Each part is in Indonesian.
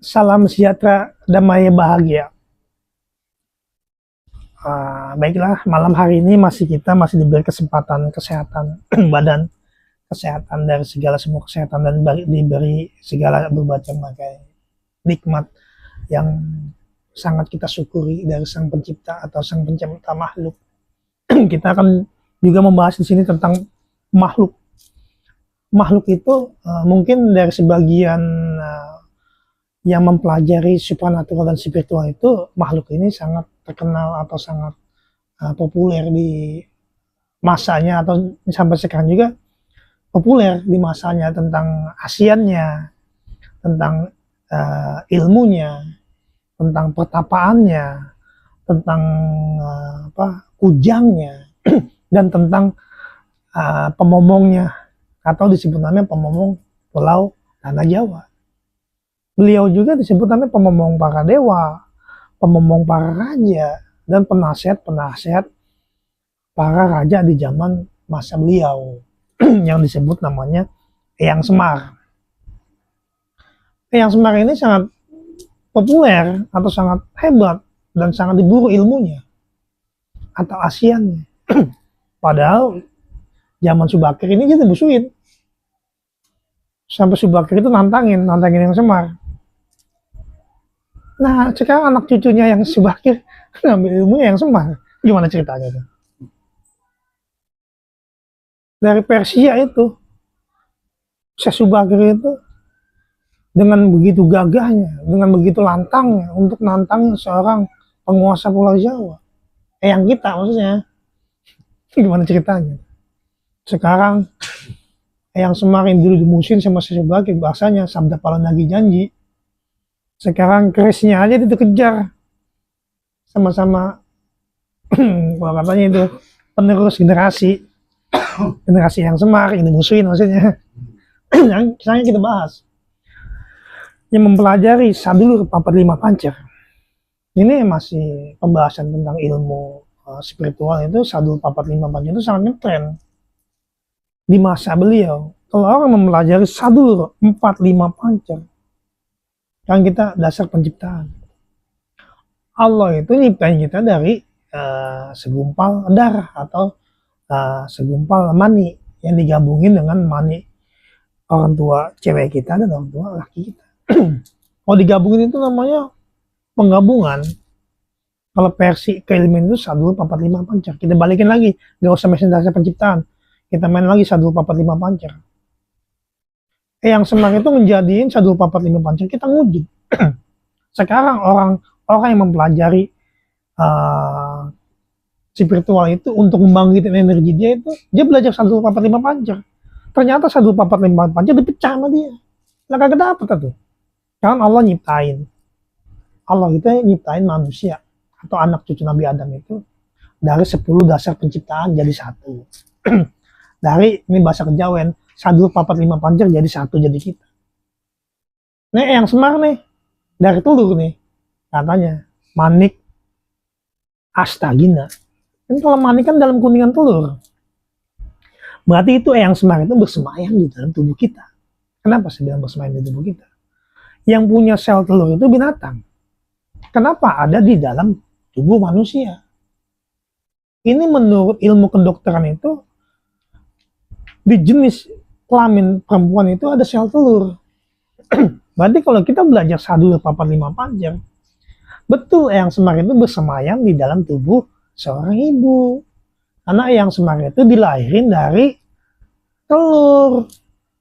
Salam sejahtera, damai, bahagia. Baiklah, malam hari ini kita masih diberi kesempatan kesehatan badan, kesehatan dari segala semua kesehatan, dan diberi segala berbagai nikmat yang sangat kita syukuri dari Sang Pencipta atau Sang Pencipta makhluk. Kita akan juga membahas di sini tentang makhluk. Makhluk itu mungkin dari sebagian yang mempelajari supernatural dan spiritual itu, makhluk ini sangat terkenal atau sangat populer di masanya, atau sampai sekarang juga populer di masanya, tentang asiannya, tentang ilmunya, tentang pertapaannya, tentang kujangnya, dan tentang pemomongnya, atau disebut namanya pemomong Pulau Tanah Jawa. Beliau juga disebut namanya pemomong para dewa, pemomong para raja, dan penasihat-penasihat para raja di zaman masa beliau yang disebut namanya Eyang Semar. Eyang Semar ini sangat populer atau sangat hebat dan sangat diburu ilmunya atau asiannya. Padahal zaman Subakir ini dia dimusuhin. Sampai Subakir itu nantangin Eyang Semar. Nah, sekarang anak cucunya yang Subakir ngambil ilmu yang Semar. Gimana ceritanya tuh? Dari Persia itu, Syekh Subakir itu dengan begitu gagahnya, dengan begitu lantangnya untuk nantang seorang penguasa Pulau Jawa. Yang kita maksudnya. Gimana ceritanya? Sekarang yang Semar yang dulu dimusuhin sama Syekh Subakir, bahasanya sabda pala nagih janji. Sekarang kerisnya aja dikejar sama-sama kalau katanya itu penerus generasi yang Semar yang dimusuhin maksudnya. Yang misalnya kita bahas yang mempelajari Sadulur 45 Pancer, ini masih pembahasan tentang ilmu spiritual. Itu Sadulur 45 Pancer itu sangat ngetren di masa beliau. Kalau orang mempelajari Sadulur 45 Pancer, kan kita dasar penciptaan. Allah itu nyiptain kita dari segumpal darah atau segumpal mani yang digabungin dengan mani orang tua cewek kita dan orang tua laki kita. Kalau digabungin itu namanya penggabungan. Kalau versi keilmuan itu Sadulur 45 Pancer. Kita balikin lagi, gak usah mesin dasar penciptaan. Kita main lagi Sadulur 45 Pancer. Yang Semar itu menjadiin Sadulur 45 Pancer kita nguji. Sekarang orang yang mempelajari spiritual itu untuk membangkitkan energi dia itu, dia belajar Sadulur 45 Pancer. Ternyata Sadulur 45 Pancer dipecah sama dia. Lah kagak dapet tuh. Kan Allah nyiptain. Allah itu nyiptain manusia atau anak cucu Nabi Adam itu dari 10 dasar penciptaan jadi satu. Dari ini bahasa kejawen, Sadulur 45 Pancer jadi satu, jadi kita. Nih yang Semar nih, dari telur nih, katanya manik astagina. Kan kalau manik kan dalam kuningan telur. Berarti itu yang Semar itu bersemayam di dalam tubuh kita. Kenapa saya bilang bersemayam di tubuh kita? Yang punya sel telur itu binatang. Kenapa ada di dalam tubuh manusia? Ini menurut ilmu kedokteran itu, di jenis kelamin perempuan itu ada sel telur. Berarti kalau kita belajar Sadulur 45 Pancer, betul Eyang Semar itu bersemayam di dalam tubuh seorang ibu. Karena Eyang Semar itu dilahirin dari telur.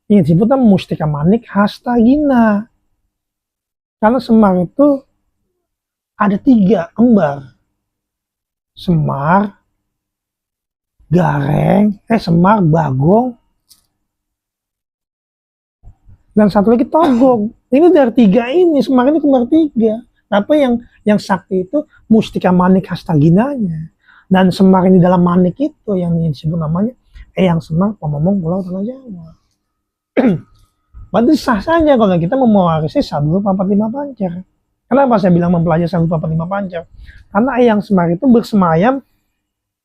Ini disebutnya mustika manik hastagina. Karena Semar itu ada 3 kembar. Semar, Gareng, Semar, Bagong, dan satu lagi Togog. Ini dari 3 ini, Semar ini kembar 3. Tapi yang sakti itu mustika manik hastaginanya. Dan Semar ini dalam manik itu yang disebut namanya Eyang Semar pemomong Pulau Tanah Jawa. Berarti sah saja kalau kita mewarisi Sadulur 45 Pancer. Kenapa saya bilang mempelajari Sadulur 45 Pancer? Karena Eyang Semar itu bersemayam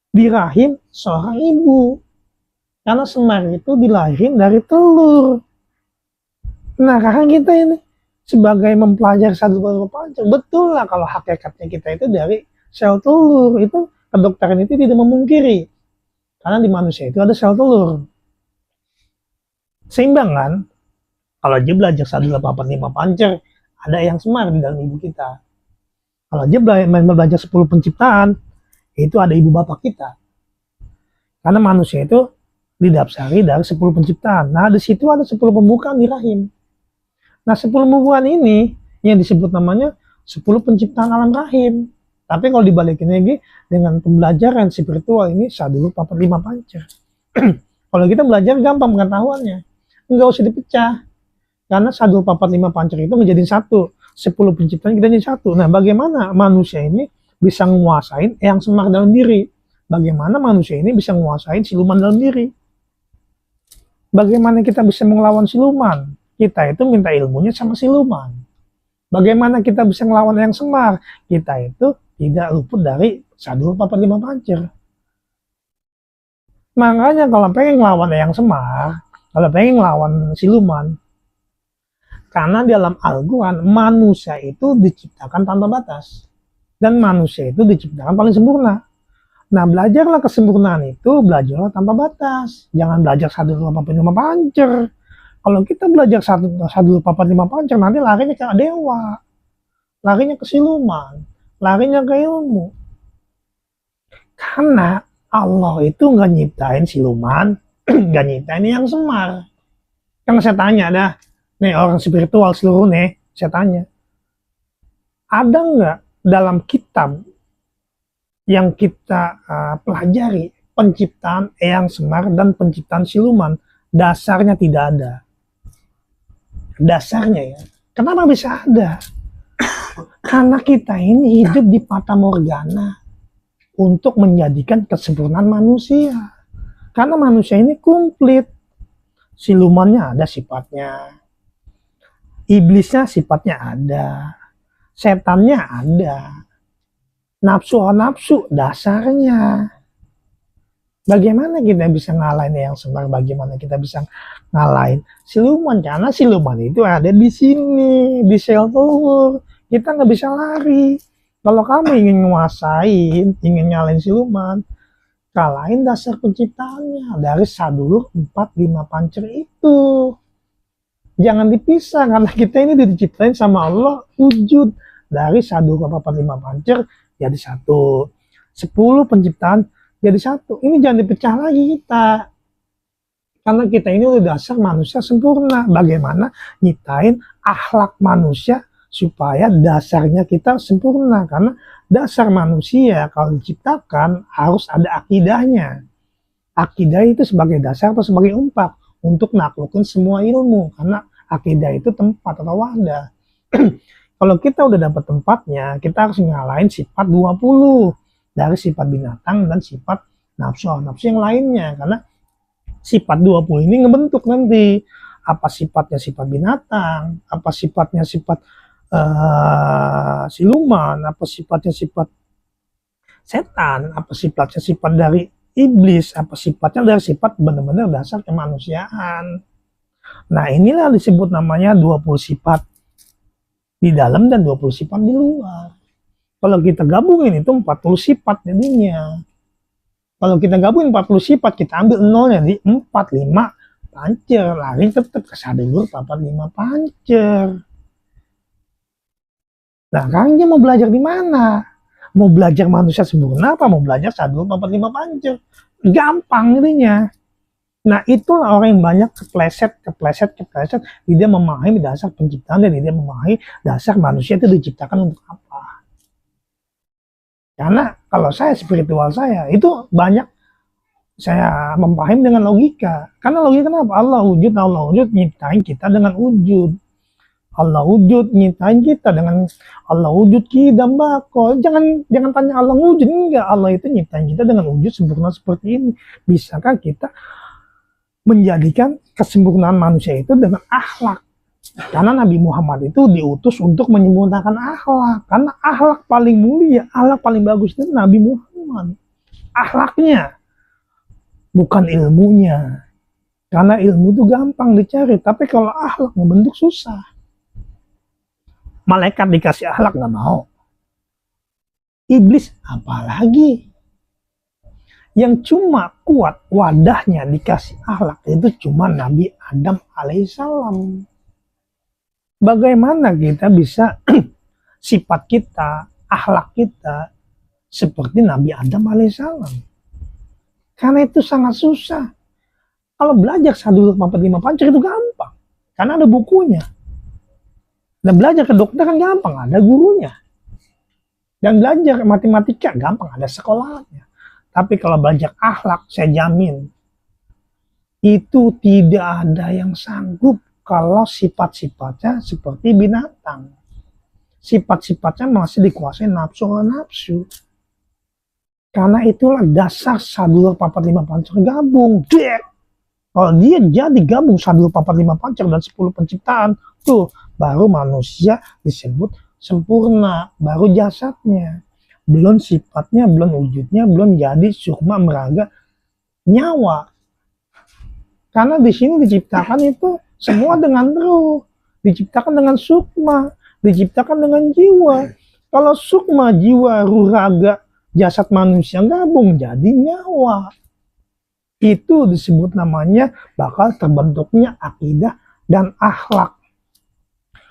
di rahim seorang ibu. Karena Semar itu dilahirin dari telur. Nah, kakak kita ini sebagai mempelajari sadul pancer. Betul lah kalau hakikatnya kita itu dari sel telur, itu kedokteran itu tidak memungkiri. Karena di manusia itu ada sel telur. Seimbang kan? Kalau dia belajar sadul 85 pancer, ada yang semar di dalam ibu kita. Kalau dia belajar 10 penciptaan, itu ada ibu bapak kita. Karena manusia itu didasari dari 10 penciptaan. Nah, di situ ada 10 pembukaan di rahim. Nah, 10 pembukaan ini yang disebut namanya 10 penciptaan alam rahim. Tapi kalau dibalikin lagi dengan pembelajaran spiritual ini sadul 45 pancer. Kalau kita belajar gampang pengetahuannya. Enggak usah dipecah. Karena sadul 45 pancer itu menjadi satu. 10 penciptaan kita jadi satu. Nah, bagaimana manusia ini bisa menguasain yang semar dalam diri? Bagaimana manusia ini bisa menguasain siluman dalam diri? Bagaimana kita bisa melawan siluman? Kita itu minta ilmunya sama siluman. Bagaimana kita bisa melawan yang semar? Kita itu tidak luput dari sadul 45 pancer. Makanya kalau pengen melawan yang semar, kalau pengen melawan siluman, karena dalam Al-Quran manusia itu diciptakan tanpa batas. Dan manusia itu diciptakan paling sempurna. Nah, belajarlah kesempurnaan itu, belajarlah tanpa batas. Jangan belajar sadul 45 pancer. Kalau kita belajar sadul 45 pancer, nanti larinya ke dewa. Larinya ke siluman. Larinya ke ilmu. Karena Allah itu nggak nyiptain siluman, nggak nyiptain yang semar. Kan saya tanya dah, nih orang spiritual seluruh nih, saya tanya. Ada nggak dalam kitab yang kita pelajari penciptaan eyang semar dan penciptaan siluman? Dasarnya tidak ada. Dasarnya ya. Kenapa bisa ada? Karena kita ini hidup di fata morgana untuk menjadikan kesempurnaan manusia. Karena manusia ini komplit. Silumannya ada sifatnya. Iblisnya sifatnya ada. Setannya ada. Nafsu dasarnya. Bagaimana kita bisa ngalahin yang semar? Bagaimana kita bisa ngalahin siluman? Karena siluman itu ada di sini, di sel telur. Kita nggak bisa lari. Kalau kamu ingin nguasain, ingin ngalahin siluman, kalahin dasar penciptaannya dari sadul 45 pancer itu. Jangan dipisah, karena kita ini diciptain sama Allah wujud dari sadul 45 pancer jadi satu. 10 penciptaan jadi satu. Ini jangan dipecah lagi kita. Karena kita ini udah dasar manusia sempurna. Bagaimana nyiptain akhlak manusia supaya dasarnya kita sempurna. Karena dasar manusia kalau diciptakan harus ada akidahnya. Akidah itu sebagai dasar atau sebagai umpak untuk naklukin semua ilmu. Karena akidah itu tempat atau wadah. Kalau kita udah dapat tempatnya, kita harus ngalahin sifat 20 dari sifat binatang dan sifat nafsu yang lainnya. Karena sifat 20 ini ngebentuk nanti apa sifatnya sifat binatang, apa sifatnya sifat siluman, apa sifatnya sifat setan, apa sifatnya sifat dari iblis, apa sifatnya dari sifat benar-benar dasar kemanusiaan. Nah, inilah disebut namanya 20 sifat di dalam dan 20 sifat di luar. Kalau kita gabungin itu 40 sifat jadinya. Kalau kita gabungin 40 sifat, kita ambil nolnya di 45 pancer. Lari tetap ke sadul 45 pancer. Nah, kalian mau belajar di mana? Mau belajar manusia sempurna apa mau belajar sadul 45 pancer? Gampang ininya. Nah, itulah orang yang banyak kepleset. Dia memahami dasar penciptaan dan dia memahami dasar manusia itu diciptakan untuk apa. Karena kalau saya spiritual saya itu banyak saya memahami dengan logika. Karena logika kenapa? Allah wujud nyiptain kita dengan wujud. Allah wujud nyiptain kita dengan Allah wujud kidam bako. Jangan tanya Allah wujud, enggak. Allah itu nyiptain kita dengan wujud sempurna seperti ini. Bisakah kita menjadikan kesempurnaan manusia itu dengan akhlak? Karena Nabi Muhammad itu diutus untuk menyempurnakan akhlak. Karena akhlak paling mulia, akhlak paling bagus itu Nabi Muhammad. Akhlaknya, bukan ilmunya. Karena ilmu itu gampang dicari, tapi kalau akhlak membentuk susah. Malaikat dikasih akhlak nggak mau. Iblis apalagi. Yang cuma kuat wadahnya dikasih akhlak itu cuma Nabi Adam alaihissalam. Bagaimana kita bisa sifat kita, akhlak kita seperti Nabi Adam alaihissalam? Karena itu sangat susah. Kalau belajar 1, 2, 3, 4, 5 pancar itu gampang. Karena ada bukunya. Dan belajar ke dokter kan gampang, ada gurunya. Dan belajar matematika gampang, ada sekolahnya. Tapi kalau belajar akhlak, saya jamin itu tidak ada yang sanggup kalau sifat-sifatnya seperti binatang. Sifat-sifatnya masih dikuasai nafsu. Karena itulah dasar 1, 2, 3, 4, 5 pancar gabung. Kalau dia jadi gabung 1, 2, 3, 4, 5 pancar dan 10 penciptaan, tuh baru manusia disebut sempurna, baru jasadnya. Belum sifatnya, belum wujudnya, belum jadi sukma meraga nyawa. Karena di sini diciptakan itu semua dengan ruh, diciptakan dengan sukma, diciptakan dengan jiwa. Kalau sukma, jiwa, ruh, raga, jasad manusia gabung jadi nyawa. Itu disebut namanya bakal terbentuknya akidah dan akhlak.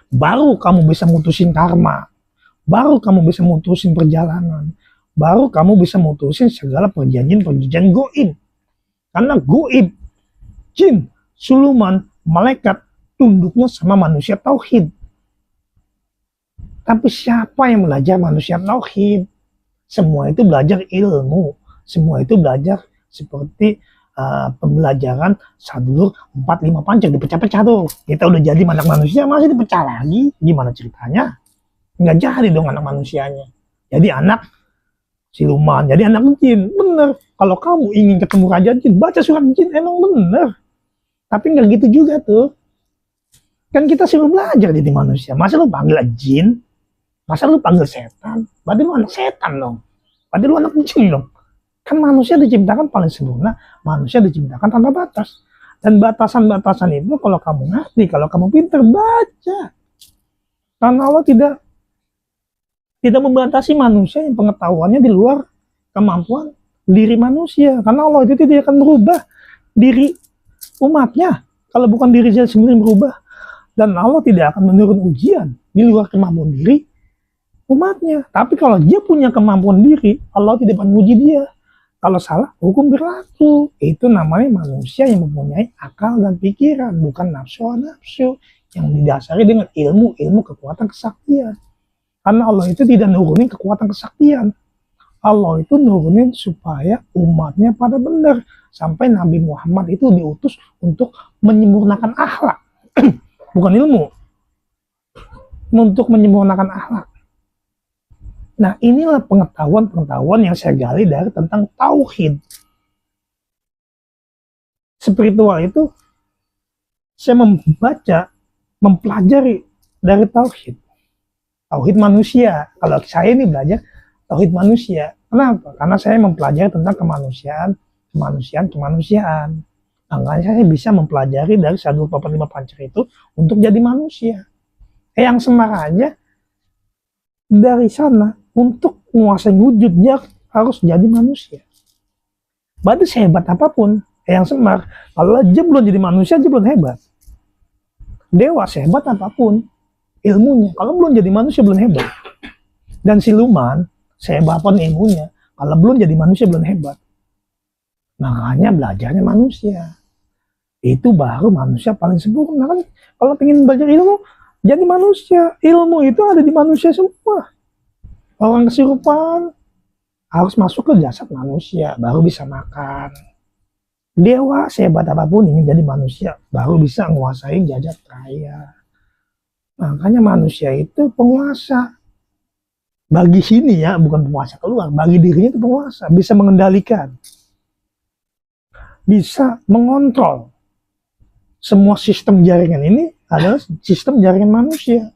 Baru kamu bisa mutusin karma. Baru kamu bisa mutusin perjalanan. Baru kamu bisa mutusin segala perjanjian-perjanjian goib. Karena goib, jin, suluman, malaikat, tunduknya sama manusia tauhid. Tapi siapa yang belajar manusia tauhid? Semua itu belajar ilmu. Semua itu belajar seperti pembelajaran 1, 4, 5 pancar dipecah-pecah tuh. Kita udah jadi anak manusia masih dipecah lagi. Gimana ceritanya? Nggak jadi dong anak manusianya. Jadi anak siluman, jadi anak jin. Bener. Kalau kamu ingin ketemu raja jin, baca surat jin, emang bener. Tapi nggak gitu juga tuh. Kan kita suruh belajar jadi manusia. Masa lu panggil jin? Masa lu panggil setan? Berarti lu anak setan dong. Berarti lu anak jin dong. Kan manusia diciptakan paling sempurna. Manusia diciptakan tanpa batas. Dan batasan-batasan itu kalau kamu ngerti, kalau kamu pinter, baca. Karena Allah tidak membatasi manusia yang pengetahuannya di luar kemampuan diri manusia. Karena Allah itu tidak akan merubah diri umatnya kalau bukan diri saya sendiri berubah. Dan Allah tidak akan menurun ujian di luar kemampuan diri umatnya. Tapi kalau dia punya kemampuan diri, Allah tidak akan menguji dia. Kalau salah, hukum berlaku. Itu namanya manusia yang mempunyai akal dan pikiran, bukan nafsu yang didasari dengan ilmu kekuatan kesaktian. Karena Allah itu tidak nurunin kekuatan kesaktian. Allah itu nurunin supaya umatnya pada benar. Sampai Nabi Muhammad itu diutus untuk menyempurnakan akhlak. Bukan ilmu. Untuk menyempurnakan akhlak. Nah inilah pengetahuan-pengetahuan yang saya gali dari tentang tauhid. Spiritual itu saya membaca, mempelajari dari tauhid. Tauhid manusia. Kalau saya ini belajar tauhid manusia. Kenapa? Karena saya mempelajari tentang kemanusiaan. Makanya saya bisa mempelajari dari 1, 2, 3, 4, 5 pancar itu untuk jadi manusia. Yang Semar aja dari sana untuk menguasai wujud dia harus jadi manusia. Berarti sehebat apapun Yang Semar, kalau dia belum jadi manusia dia belum hebat. Dewa sehebat apapun ilmunya, kalau belum jadi manusia belum hebat. Dan siluman sehebat apapun ilmunya, kalau belum jadi manusia belum hebat. Makanya belajarnya manusia. Itu baru manusia paling sempurna kan. Kalau pengen belajar ilmu, jadi manusia. Ilmu itu ada di manusia semua. Orang kesurupan harus masuk ke jasad manusia, baru bisa makan. Dewa sehebat apapun ingin jadi manusia, baru bisa menguasai jagat raya. Makanya manusia itu penguasa. Bagi sini ya, bukan penguasa keluar. Bagi dirinya itu penguasa. Bisa mengendalikan. Bisa mengontrol. Semua sistem jaringan ini adalah sistem jaringan manusia.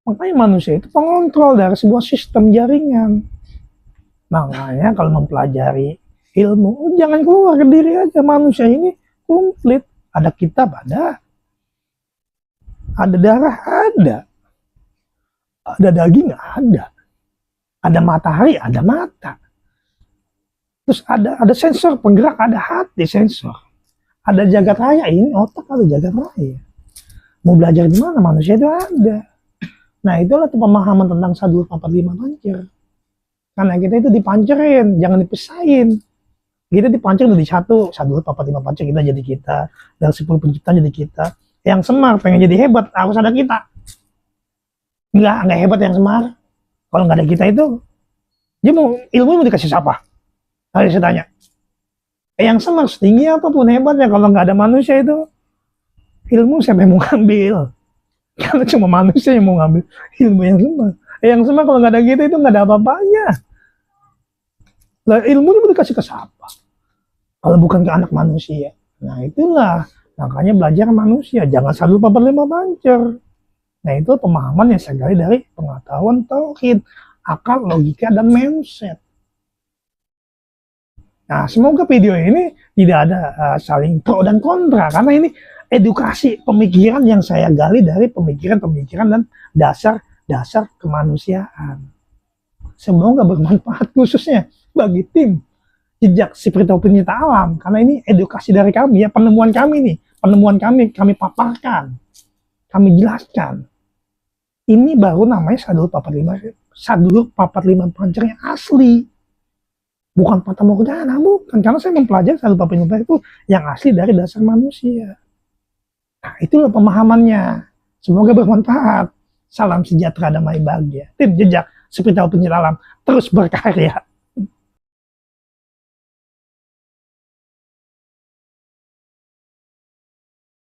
Makanya manusia itu pengontrol dari sebuah sistem jaringan. Makanya kalau mempelajari ilmu, jangan keluar ke diri aja. Manusia ini komplit. Ada kitab, ada darah, ada. Ada daging? Ada. Ada matahari? Ada mata. Terus ada sensor penggerak, ada hati sensor. Ada jagat raya, ini otak ada jagat raya. Mau belajar di mana? Manusia itu ada. Nah, itulah tuh pemahaman tentang sadul papat lima pancer. Karena kita itu dipancerin, jangan dipisahin. Kita dipancer dari satu, sadul papat lima pancer, kita jadi kita. Dari 10 penciptaan jadi kita. Yang Semar pengen jadi hebat, harus ada kita. Enggak hebat yang Semar. Kalau nggak ada kita itu, dia mau ilmu mau dikasih siapa? Harus saya tanya. Yang Semar setinggi apapun hebatnya, kalau nggak ada manusia itu, ilmu siapa yang mau ngambil? Karena cuma manusia yang mau ngambil ilmu yang Semar. Yang Semar kalau nggak ada kita itu nggak ada apa-apanya. Lah ilmu itu mau dikasih ke siapa? Kalau bukan ke anak manusia. Nah itulah, makanya belajar manusia, jangan selalu papat lima pancer. Nah itu pemahaman yang saya gali dari pengetahuan tauhid, akal, logika, dan mindset. Nah semoga video ini tidak ada saling pro dan kontra, karena ini edukasi pemikiran yang saya gali dari pemikiran-pemikiran dan dasar kemanusiaan. Semoga bermanfaat khususnya bagi tim Jejak Spiritual Penyita Alam, karena ini edukasi dari kami ya, penemuan kami paparkan, kami jelaskan. Ini baru namanya sadul papat lima pancer yang asli. Bukan fata morgana, bukan. Karena saya mempelajari sadul papat lima pancer itu yang asli dari dasar manusia. Nah, itulah pemahamannya. Semoga bermanfaat. Salam sejahtera, damai, bahagia. Tim Jejak Spiritual Penyita Alam terus berkarya.